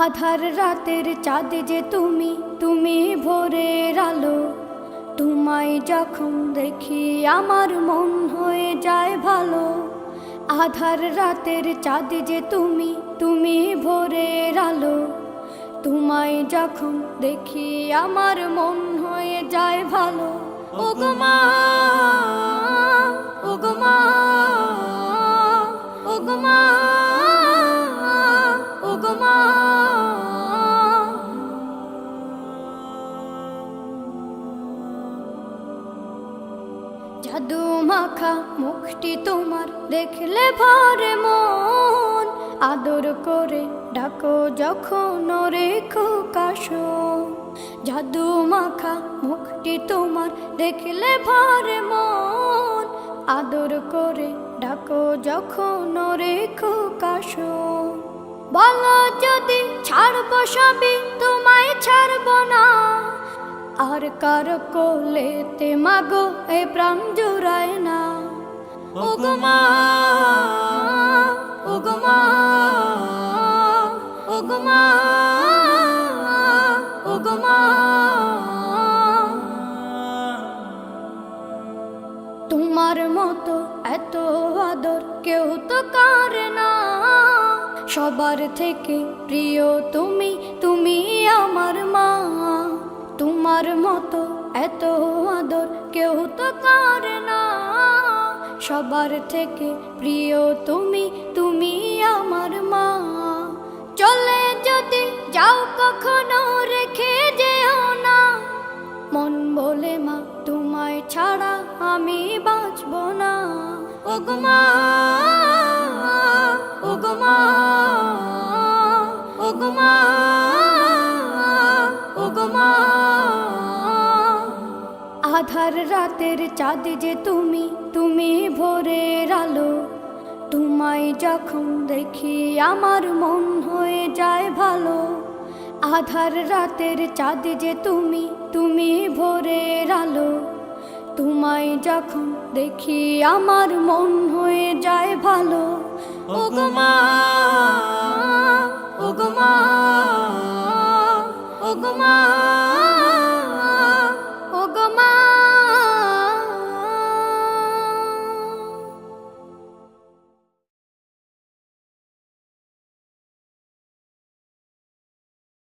আধার রাতের চাঁদ যে তুমি, তুমি ভোরের আলো। তোমায় যখন দেখি আমার মন হয়ে যায় ভালো। আধার রাতের চাঁদ যে তুমি, তুমি ভোরের আলো। তোমায় যখন দেখি আমার মন হয়ে যায় ভালো। ওগো মা, ওগো মা, ওগো মা, ওগো মা। জাদু মাখা মুখটি তোমার দেখলে ভরে মন। আদর করে ডাকো যখন ওরে খোকাশো। জাদু মাখা মুখটি তোমার দেখলে ভরে মন। আদর করে ডাকো যখন ওরে খোকাশো। বলো যদি ছাড়বো সবই, তোমায় ছাড়বো না। আর কার কোলেতে মাগো এ প্রাণ জুড়ায় না। ওগো মা, ওগো মা, ওগো মা, ওগো মা। তোমার মতো এত আদর কেউ তো করে না। সবার থেকে প্রিয় তুমি, তুমি আমার মা। তোমার মতো এত আদর কেউ তো করে না। সবার থেকে প্রিয় তুমি, তুমি আমার মা। চলে যদি যাও কখনো রেখে যেও না। মন বলে মা তোমায় ছাড়া আমি বাঁচব না। ওগো মা, ওগো মা, ওগো মা, ওগো মা। আধার রাতের চাঁদ যে তুমি, তুমি ভোরের আলো। তোমায় যখন দেখি আমার মন হয়ে যায় ভালো। আধার রাতের চাঁদ যে তুমি, তুমি ভোরের আলো। তোমায় যখন দেখি আমার মন হয়ে যায় ভালো। ওগো মা, ওগো মা, ওগো মা।